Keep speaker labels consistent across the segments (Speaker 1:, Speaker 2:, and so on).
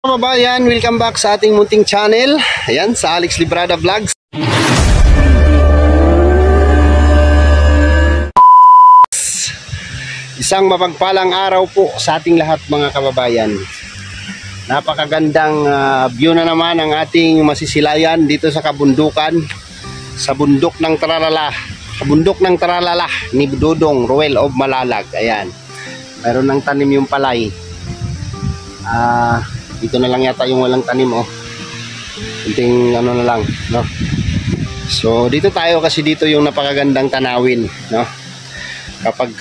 Speaker 1: Kababayan, welcome back sa ating munting channel. Ayan, sa Alex Librada Vlogs. Isang mapagpalang araw po sa ating lahat mga kababayan. Napakagandang view na naman ang ating masisilayan dito sa kabundukan, sa bundok ng Tralala. Bundok ng Tralala ni Dudong Ruel of Malalag. Ayan, mayroon ng tanim yung palay. Dito na lang yata yung walang tanim, oh. Kunting ano na lang, no? So dito tayo kasi dito yung napakagandang tanawin, no? Kapag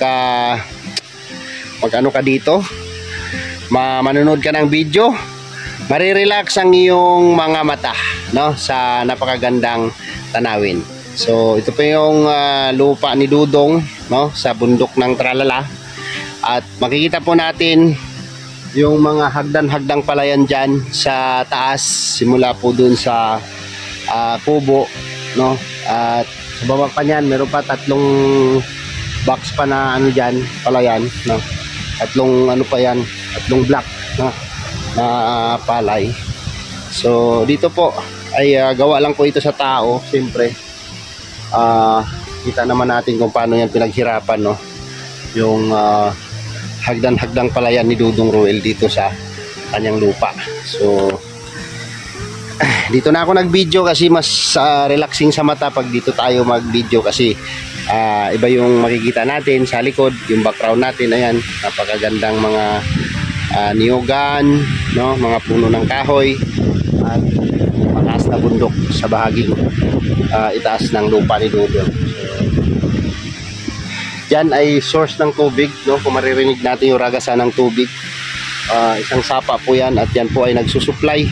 Speaker 1: pag ano ka dito, manonood ka ng video, marirelax ang iyong mga mata, no? Sa napakagandang tanawin. So ito po yung lupa ni Dudong, no? Sa bundok ng Tralala. At makikita po natin yung mga hagdan-hagdang palayan dyan sa taas, simula po dun sa kubo, no? At sa baba pa niyan, meron pa tatlong box pa na ano dyan, palayan, no? Tatlong ano pa yan, tatlong block, no? Na palay. So dito po ay gawa lang po ito sa tao, siyempre. Kita naman natin kung paano yan pinaghirapan, no? Yung hagdan-hagdang palayan ni Dudong Ruel dito sa kanyang lupa. So dito na ako nag-video kasi mas relaxing sa mata pag dito tayo mag-video kasi iba yung makikita natin sa likod, yung background natin. Ayan, napakagandang mga niyugan, no? Mga puno ng kahoy at mataas na bundok sa bahaging itaas ng lupa ni Dudong. Yan ay source ng tubig, no? Kung maririnig natin yung ragasan ng tubig, isang sapa po yan, at yan po ay nagsusupply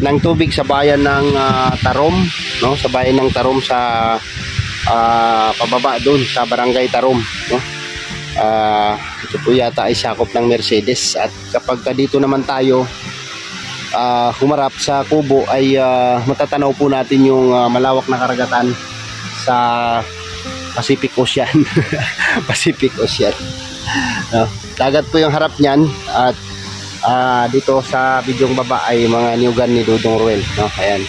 Speaker 1: ng tubig sa bayan ng Tarom, no? Sa bayan ng Tarom sa pababa doon sa barangay Tarom, no? Ito po yata ay sakop ng Mercedes. At kapag dito naman tayo humarap sa kubo ay matatanaw po natin yung malawak na karagatan sa Pacific Ocean. Pacific Ocean, no? Dagat po yung harap niyan. At dito sa bidyong baba ay mga niyugan ni Dudong Ruel, no? Ayan,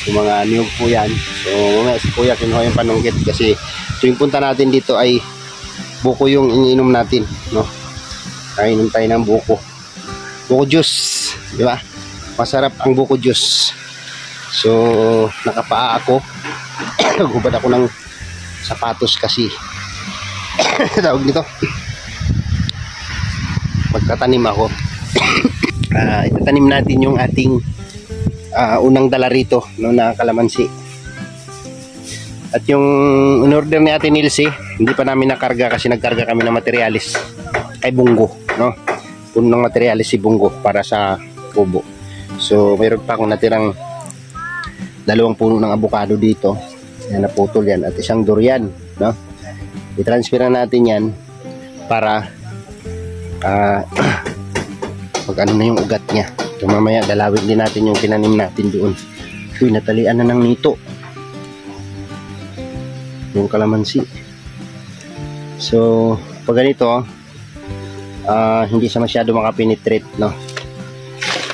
Speaker 1: so mga niyug po yan. So mamaya si kuya kinuha yung panunggit kasi tuwing punta natin dito ay buko yung iniinom natin, no? Kainom tayo ng buko juice, di ba? Masarap ang buko juice. So nakapaa ako. Gubad ako ng sapatos kasi tawag nito magkatanim ako. Itatanim natin yung ating unang dala rito, no, na kalamansi. At yung in-order ni Ate Nilsi, hindi pa namin nakarga kasi nagkarga kami ng materialis kay Bungo, no? Puno ng materialis si Bungo para sa kubo. So mayroon pa akong natirang 2 puno ng avocado dito. Yan, naputol yan, at isang durian, no? I-transfer na natin yan para pag ano na yung ugat niya. So mamaya dalawin din natin yung tinanim natin doon. Uy, natalian na ng nito yung kalamansi. So pag ganito hindi siya masyado makapenetrate, no?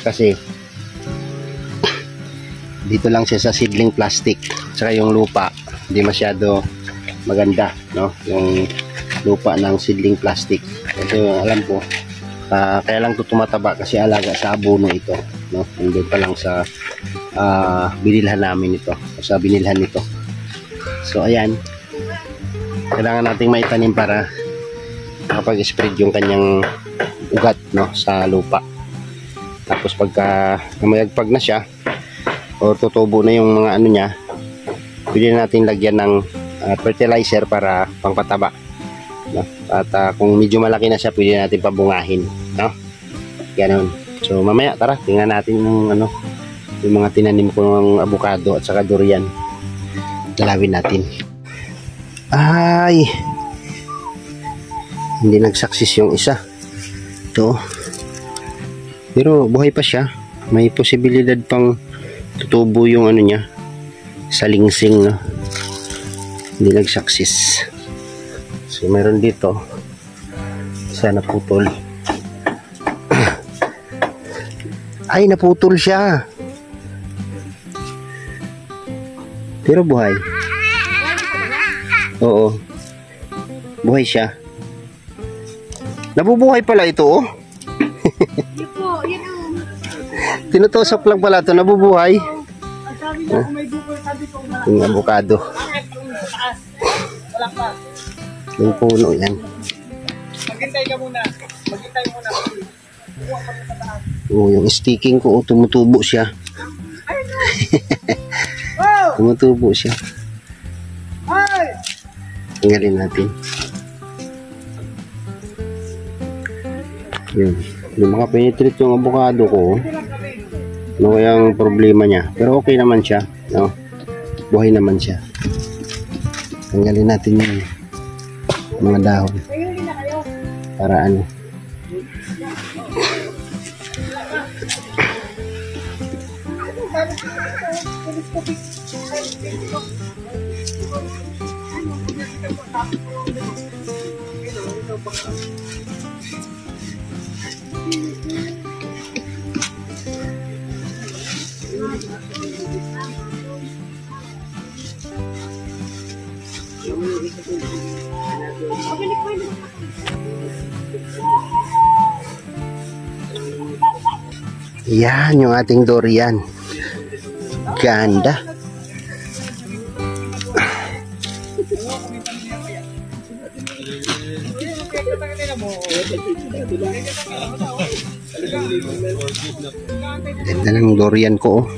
Speaker 1: Kasi dito lang siya sa seedling plastic, saka yung lupa hindi masyado maganda, no? Yung lupa ng seedling plastic. Kasi alam ko kaya lang ito tumataba kasi alaga sa abono ito, no? Nandun pa lang sa binilhan namin ito, sa binilhan nito. So ayan, kailangan nating maitanim para makapag-spread yung kanyang ugat, no, sa lupa. Tapos pagka mayagpag na siya o tutubo na yung mga ano niya, pwede natin lagyan ng fertilizer para pangpataba, no? At kung medyo malaki na siya, pwede natin pabungahin, no? Ganon. So mamaya tara, tingnan natin yung ano, yung mga tinanim ko ng avocado at saka durian. Dalawin natin. Ay, hindi nag-success yung isa. Ito, pero buhay pa siya. May posibilidad pang tutubo yung ano niya, salingsing, no? Hindi nag-success. So meron dito, sana putol. Ay, naputol siya. Pero buhay. Oo. Buhay siya. Nabubuhay pala ito, oh.
Speaker 2: Yun po, yun ang...
Speaker 1: Tinutusok lang pala ito, nabubuhay.
Speaker 2: Ang sabi niya, kung may bukol, sabi ko, malaki.
Speaker 1: Yung avocado.
Speaker 2: Bakit? Yung sa taas. Wala pa.
Speaker 1: Yung puno yan.
Speaker 2: Maghintay ka muna. Maghintay muna. Kuha pa sa taas.
Speaker 1: Oh, yung sticking ko, oh, tumutubo siya.
Speaker 2: Ay, no! Oh!
Speaker 1: Tumutubo siya.
Speaker 2: Ay!
Speaker 1: Tinggalin natin. Yun. Yung mga pinitreat yung avocado ko, ano kayang problema niya. Pero okay naman siya. No? Buhay naman siya. Tanggalin natin yung mga dahon.
Speaker 2: Ayun na kayo.
Speaker 1: Para ano. Yan yung ating durian. Ganda. Ganda ng durian ko, oh.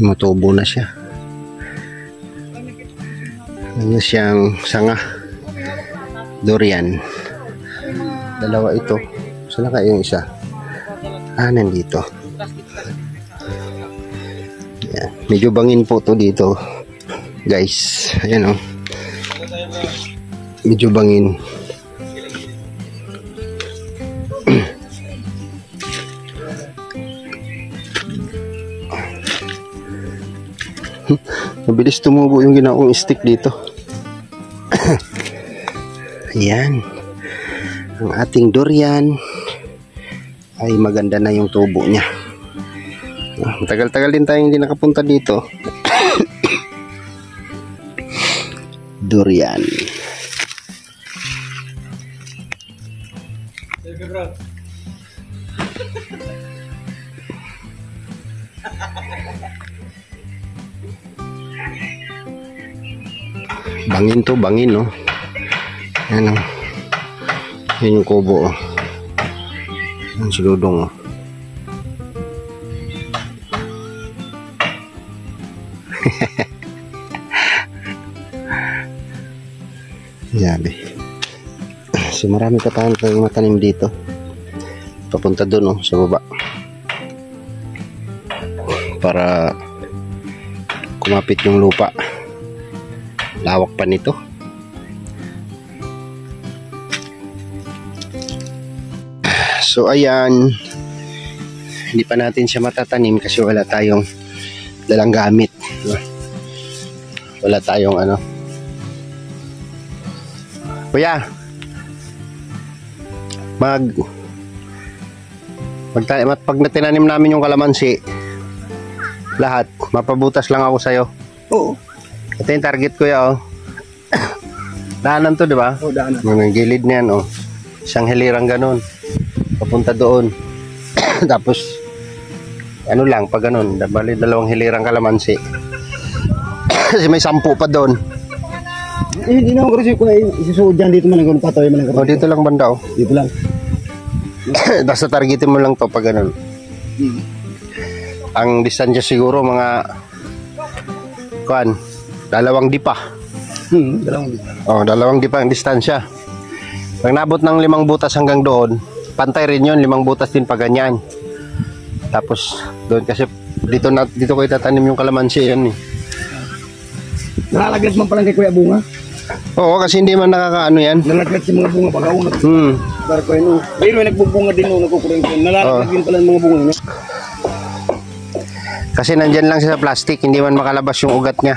Speaker 1: Matubo na siya. Ano siyang sanga. Durian. Dalawa ito. Saan na kaya yung isa? Ah, nandito. Yan. Medyo bangin po to dito, guys. Ayan, oh. Medyo bangin. Mabilis tumubo yung ginaong stick dito. Ayan. Ang ating durian ay maganda na yung tubo niya. Matagal-tagal din tayong hindi nakapunta dito. Durian. Bangin to, bangin, no? Ano? Yan yung kubo, oh. Ang siludong, oh. Yabi. So marami ka tayong matanim dito. Papunta doon, oh, sa baba. Para kumapit yung lupa. Lawak pa nito. So ayan, hindi pa natin siya matatanim kasi wala tayong dalang gamit. Wala tayong ano. Kuya, pag natinanim namin yung kalamansi, lahat, mapabutas lang ako sa'yo.
Speaker 3: Oo.
Speaker 1: Ito yung target, kuya, oh. Daanan to, di ba?
Speaker 3: Oo, daanan.
Speaker 1: Yung gilid niyan, oh. Isang hilirang ganun. Papunta doon. Tapos, ano lang, pag ganun, bali dalawang hilirang kalamansi. Kasi may 10 pa doon.
Speaker 3: Eh, hindi na ako kasi kung isusuod dyan dito man ang ganun patoy man ang
Speaker 1: Oh, dito lang banda, oh.
Speaker 3: Dito lang.
Speaker 1: Basta targetin mo lang to pag ganun. Ang distansya siguro mga 2 dipa. Oh, 2 dipa ang distansya. Pag nabot ng 5 butas hanggang doon, pantay rin yun, 5 butas din pa ganyan. Tapos doon kasi Dito ko itatanim yung kalamansi yan eh.
Speaker 3: Nalalaglag man palang kay Kuya Bunga.
Speaker 1: Oo, kasi hindi man nakakaano yan.
Speaker 3: Nalalaglag si mga bunga bagaw na.
Speaker 1: Hmm.
Speaker 3: Dar ko yun. Pero may nagbubunga din nung nagkukuring ko. Nalalaglag din pala ng mga bunga niya.
Speaker 1: Kasi nandyan lang siya sa plastic, hindi man makalabas yung ugat niya.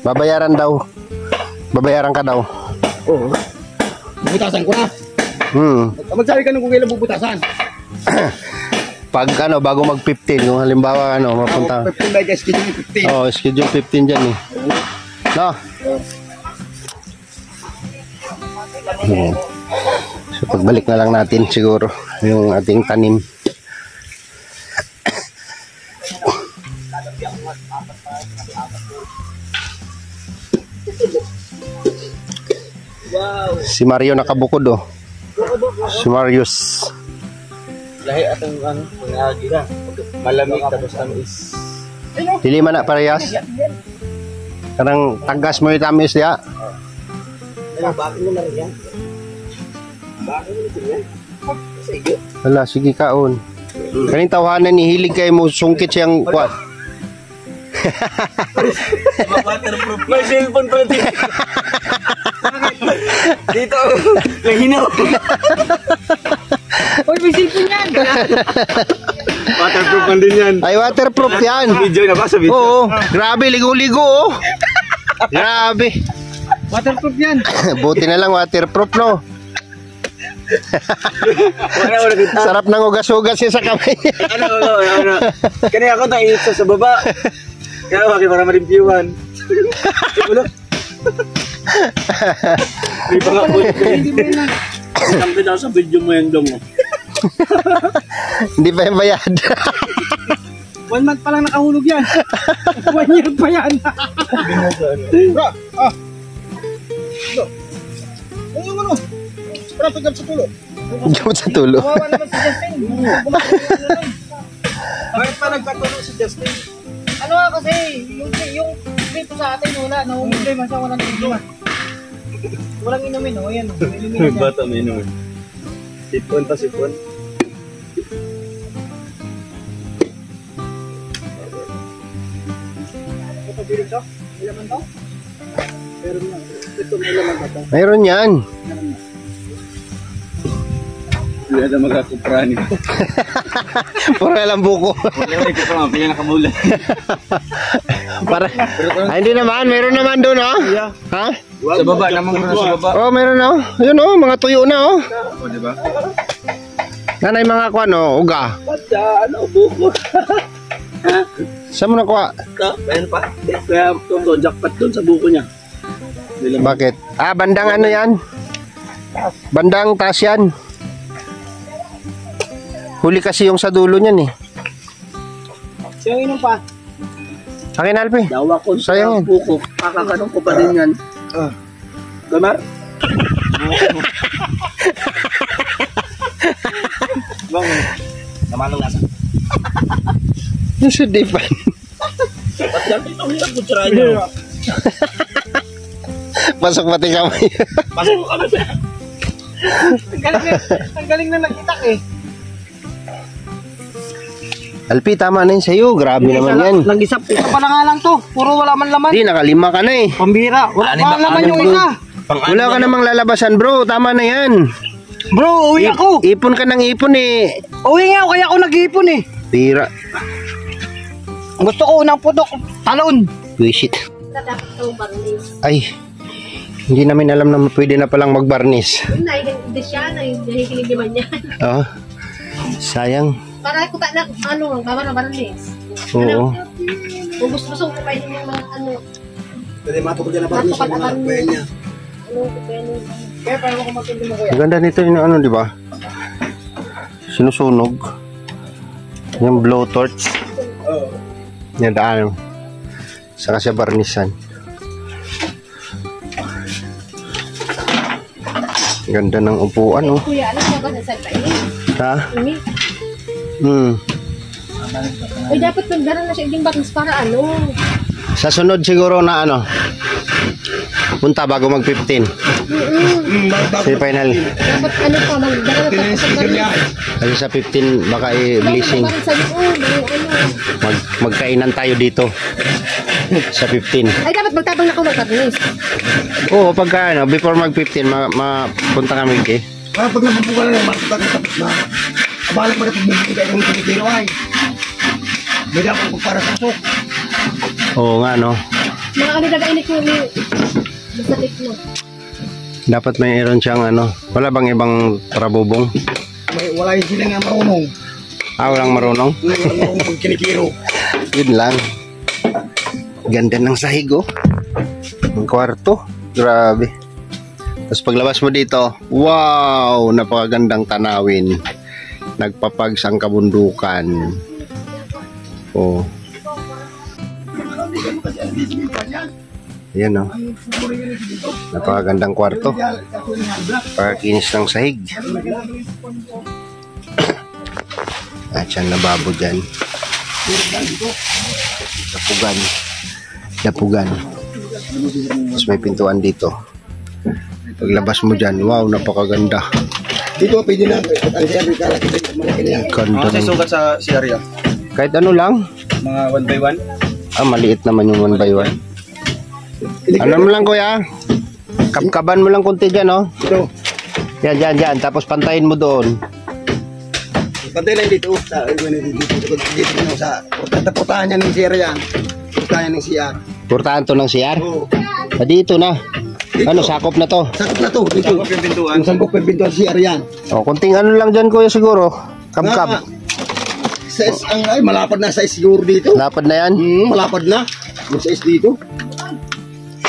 Speaker 1: Babayaran daw. Babayaran ka daw.
Speaker 3: Oo. Bubutasan ko na. Magsabi ka nung kung kailan bubutasan.
Speaker 1: Pag ano, bago mag-15, kung halimbawa ano, mapunta.
Speaker 3: 15 by guys, schedule 15.
Speaker 1: Oh, schedule 15 dyan eh. No? So, pagbalik na lang natin siguro yung ating tanim. Si Mario nakabukod oh. Si Marius.
Speaker 2: Lahi atong ano, pangagi na. Malamig tapos tamis.
Speaker 1: Dili man na parehas. Karang tagas mo yung tamis ya.
Speaker 2: Bakit mo na rin yan? Bakit mo na yan? Sige.
Speaker 1: Wala, sige kaon. Kaning tawanan ni hilig kay mo sungkit siyang kwat.
Speaker 2: Waterproof. May cellphone pa dito. Dito. Lahinaw. Uy, may cellphone yan. Waterproof man din yan.
Speaker 1: Ay, waterproof yan.
Speaker 2: Video na ba sa video?
Speaker 1: Oo, grabe, ligo-ligo oh. Grabe.
Speaker 2: Waterproof yan.
Speaker 1: Buti na lang waterproof no. Sarap ng ugas-ugas siya sa kamay.
Speaker 2: Ano. Kaya ako tayo sa baba. Kaya bakit para ma-reviewhan. May mga po. Kampi daw sa video mo yan dong.
Speaker 1: Hindi pa yung bayad.
Speaker 2: 1 month pa lang nakahulog yan. 1 year pa yan. Ano? Para pagkab sa tulo.
Speaker 1: Gamot sa tulo.
Speaker 2: Kawawa naman si Justin. Bakit pa nagkatulo si Justin? Ano nga kasi, yung dito sa atin wala, na-problema siya, walang inumin. Walang inumin, o yan. Bata may inumin. Sipon pa, sipon. Ito, bilig to? May laman to? Meron yan. Ito, may laman to.
Speaker 1: Mayroon yan.
Speaker 2: Hindi na magkakuprani.
Speaker 1: Puro lang buko. Para, ay, hindi naman, meron naman doon oh. Ha?
Speaker 2: Sa baba naman muna sa baba.
Speaker 1: Oh, meron oh. Yun oh, mga tuyo na oh.
Speaker 2: O, diba?
Speaker 1: Nanay mga kwan oh, uga.
Speaker 2: Ano, buko.
Speaker 1: Saan mo nakuha?
Speaker 2: Ayan pa. Kaya ito, jackpot doon sa buko niya.
Speaker 1: Bakit? Ah, bandang ano yan? Bandang taas yan. Huli kasi yung sa dulo niyan eh.
Speaker 2: Siyang inom pa.
Speaker 1: Akin Alpi.
Speaker 2: Dawa ko sa
Speaker 1: Sayang yan.
Speaker 2: buko. Kakakanong ko pa din yan. Gamar? Bang, namanong nasa.
Speaker 1: Yung sa dipan.
Speaker 2: Ba't yan? Ito hirap ko try niyo.
Speaker 1: Pasok pati kamay.
Speaker 2: Pasok ko kami. Ang galing na nakitak eh.
Speaker 1: Alpi, tama na yun sa'yo. Grabe naman yan.
Speaker 2: Nag-isap. Isa pa na nga lang to. Puro wala man laman.
Speaker 1: Hindi, nakalima ka na eh.
Speaker 2: Pambira. Wala pa laman yung isa.
Speaker 1: Wala ka namang lalabasan bro. Tama na yan.
Speaker 2: Bro, uwi ako.
Speaker 1: Ipon ka ng ipon eh.
Speaker 2: Uwi nga ako. Kaya ako nag-iipon eh.
Speaker 1: Tira.
Speaker 2: Gusto ko unang putok. Talon.
Speaker 1: Wish it. Ay. Hindi namin alam na pwede na palang magbarnis.
Speaker 4: Hindi siya. Nahihilig naman niya.
Speaker 1: Oh. Sayang.
Speaker 4: Para ko na ano, barnis.
Speaker 1: Oo.
Speaker 4: Kung gusto ko kainin yung mga ano.
Speaker 3: Pwede matukod yan na parang sa mga kuya niya.
Speaker 4: Ano ko pwede.
Speaker 2: Kaya paano ko matindi mo kuya?
Speaker 1: Ang ganda nito yung ano, di ba? Sinusunog. Yung blowtorch.
Speaker 2: Oo.
Speaker 1: Yan daan. Saka siya barnisan. Ganda ng upuan, oh.
Speaker 4: Kuya, alam mo ba na sa kainin?
Speaker 1: Ha?
Speaker 4: Umi. Ay, dapat nagdaran na siya yung batis para ano.
Speaker 1: Sa sunod siguro na ano, punta bago mag 15. Kasi final.
Speaker 4: Dapat ano pa, magdala na tapos sa baris.
Speaker 1: Kasi sa 15 baka i-blessing.
Speaker 4: Baris sa loob, ano.
Speaker 1: Magkainan tayo dito. Sa 15.
Speaker 4: Ay, dapat magtabang na ako magkarnis.
Speaker 1: Oo, pagka ano, before mag 15, punta kami kay.
Speaker 3: Pag nabubuka na lang, matutak sa na. Abala pa na pagbubukay ng kinikiro ay. May dapat para sa sok.
Speaker 1: Oo nga, no.
Speaker 4: Mga ano dagainit ko ni masalit mo.
Speaker 1: Dapat mayroon siyang ano. Wala bang ibang trabubong?
Speaker 3: Wala yung sila nga marunong.
Speaker 1: Walang marunong?
Speaker 3: Walang marunong kinikiro.
Speaker 1: Yun lang. Ganda ng sahig, oh. Ang kwarto. Grabe. Tapos paglabas mo dito, wow! Napakagandang tanawin. Nagpapags ang kabundukan. Oh. Ayan, oh. Napakagandang kwarto. Pagkinis ng sahig. At siyang nababo dyan. Dapugan. Dapugan. Tapos may pintuan dito. Paglabas mo dyan, wow, napakaganda.
Speaker 3: Dito pwede na. Ang siyempre kala kita malaki na yan.
Speaker 1: Ganda ng...
Speaker 2: sukat sa area.
Speaker 1: Kahit ano lang.
Speaker 2: Mga 1 by 1.
Speaker 1: Maliit naman yung 1 by 1. Ano mo lang, kuya? Kapkaban mo lang kunti dyan, oh.
Speaker 3: Ito.
Speaker 1: Yan. Tapos pantayin mo doon.
Speaker 3: Pantay lang dito. Dito sa portahan niya ng CR yan. Portahan ng CR.
Speaker 1: Portahan to ng CR?
Speaker 3: Oo.
Speaker 1: Dito na.
Speaker 3: Dito.
Speaker 1: Ano, sakop na to?
Speaker 3: Sakop na to. Dito.
Speaker 2: Sakop yung pintuan.
Speaker 3: Ang sangkop yung pintuan CR yan.
Speaker 1: Kunting ano lang dyan, kuya, siguro. Kabkab.
Speaker 3: Size, ay, malapad na size siguro dito.
Speaker 1: Lapad na yan.
Speaker 3: Malapad na. Yung size dito.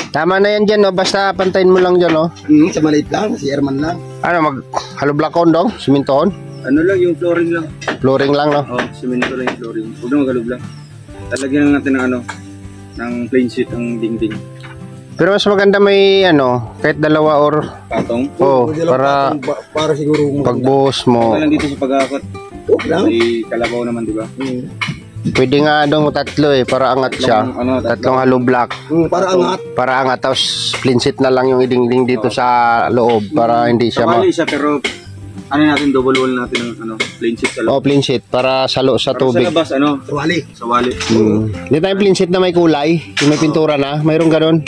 Speaker 1: Tama na yan dyan, no? Basta pantayin mo lang dyan, no?
Speaker 3: Sa maliit lang. CR man lang.
Speaker 1: Ano, halblakon daw? Simintohon?
Speaker 2: Ano lang, yung flooring lang.
Speaker 1: Flooring lang, no?
Speaker 2: Oh, semento lang yung flooring. Huwag na magalog lang. Talagyan lang natin ng ano, ng plain sheet ang dingding.
Speaker 1: Pero mas maganda may, ano, kahit dalawa or...
Speaker 2: Patong.
Speaker 1: Oh, para
Speaker 3: Para siguro.
Speaker 1: pagbuhos mo.
Speaker 2: Lang dito sa pag-akot.
Speaker 3: Okay lang.
Speaker 2: May kalabaw naman, di ba?
Speaker 1: Pwede nga dong tatlo eh, para angat siya. Tatlong hollow block.
Speaker 3: Para angat.
Speaker 1: Para angat, tapos plain sheet na lang yung idingding dito sa loob para hindi siya
Speaker 2: Kamali siya, pero ano natin, double wall natin ng ano, plain sheet sa loob.
Speaker 1: plain sheet para sa
Speaker 2: Para
Speaker 1: tubig.
Speaker 2: sa labas, ano,
Speaker 3: Tuwali.
Speaker 2: sa wali.
Speaker 1: Hindi tayo plain sheet na may kulay, yung may pintura na, mayroong ganun.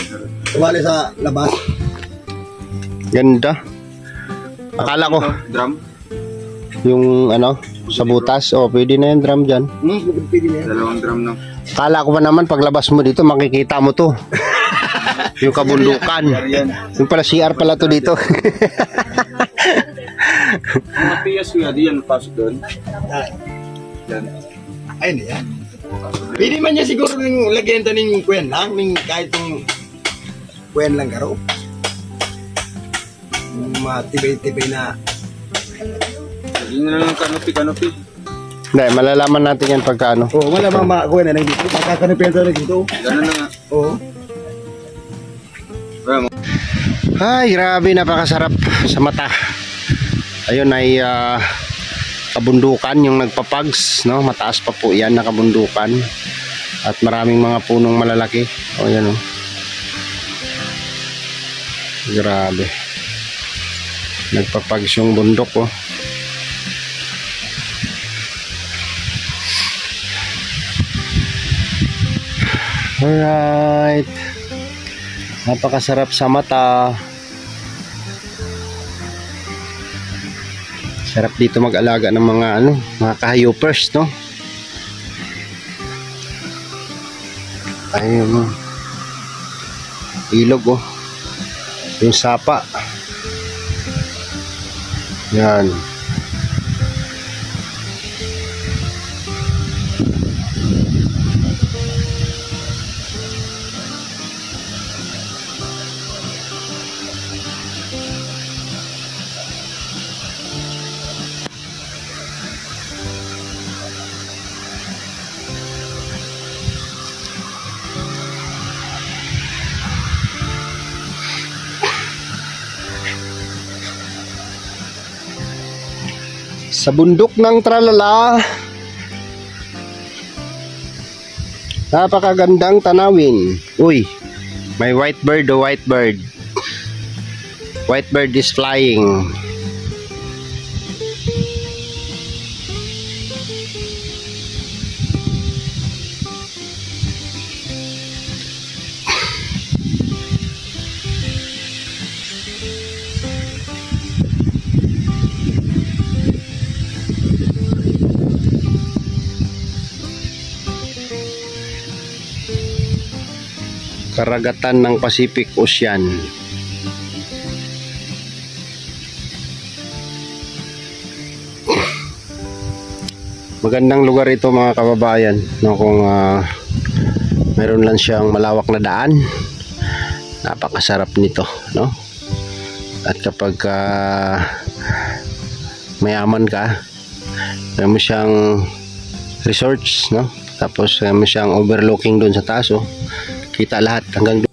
Speaker 3: Tuwali sa labas.
Speaker 1: Ganda. Akala ko,
Speaker 2: Drum.
Speaker 1: yung ano, sa butas, pwede na yung drum dyan.
Speaker 3: Pwede na yan.
Speaker 2: Dalawang drum, no?
Speaker 1: Akala ko pa naman, paglabas mo dito, makikita mo to. Yung kabundukan.
Speaker 2: Yan.
Speaker 1: Yung pala, CR pala to dito.
Speaker 2: Mga PS kuya, di yan pasok doon. Yan.
Speaker 3: Ayun na yan. Pwede man niya siguro ng lagyan ito ng kwen lang. Kahit yung kwen lang karo. Matibay-tibay na.
Speaker 2: Lagyan na lang kanopi.
Speaker 1: Hindi, malalaman natin yan pagka ano.
Speaker 3: Oo, wala bang makakuha na lang dito. Pagkakanipian na dito.
Speaker 2: Ganun na nga.
Speaker 3: Oo.
Speaker 1: Ay, grabe, napakasarap sa mata. Ayun ay kabundukan yung nagpapags, no? Mataas pa po yan na kabundukan. At maraming mga punong malalaki. Yan, oh. Grabe. Nagpapags yung bundok, oh. Alright. Napakasarap sa mata. Sarap dito mag-alaga ng mga ano, mga kahayopers, no? Ayun, ilog, oh. Yung sapa. Yan. Sa bundok ng Tralala, napakagandang tanawin. Uy, may white bird. White bird is flying. Karagatan ng Pacific Ocean. Magandang lugar ito mga kababayan, no, kung meron lang siyang malawak na daan, napakasarap nito, no? At kapag mayaman ka, meron mo siyang resorts, no? Tapos meron mo siyang overlooking doon sa taas, oh. Kita lahat hanggang doon.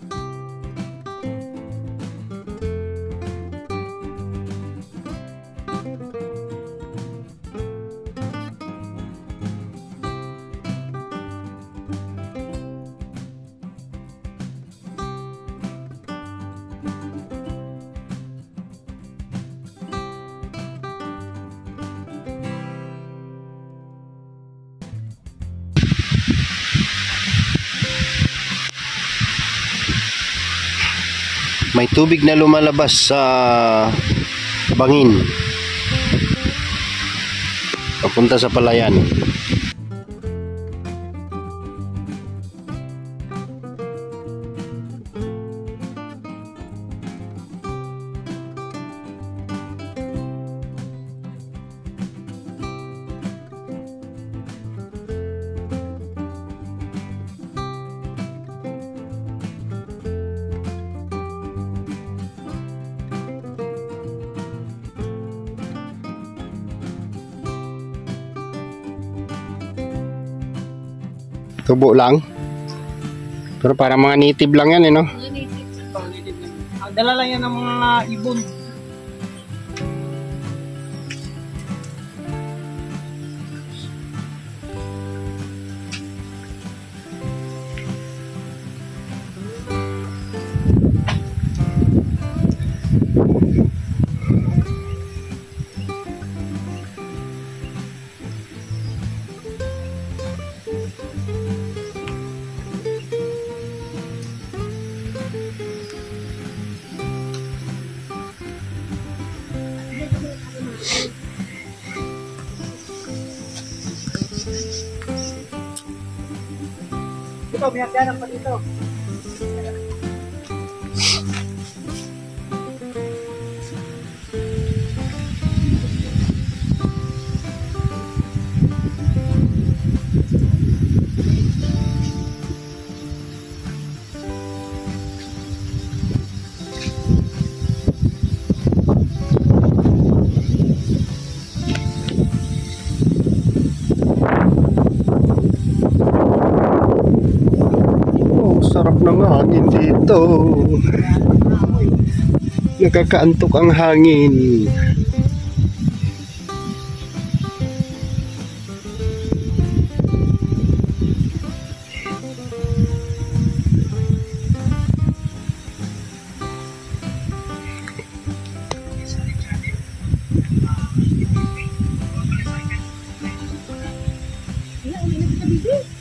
Speaker 1: May tubig na lumalabas sa bangin papunta sa palayan. Tubo lang. Pero para mga native lang yan, eh, no?
Speaker 2: Dala lang yan ng mga ibon. Ito, may hagdanan pa dito.
Speaker 1: Sarap ng hangin dito. Nakakaantok ang hangin.
Speaker 4: Wala, uminom ka, baby.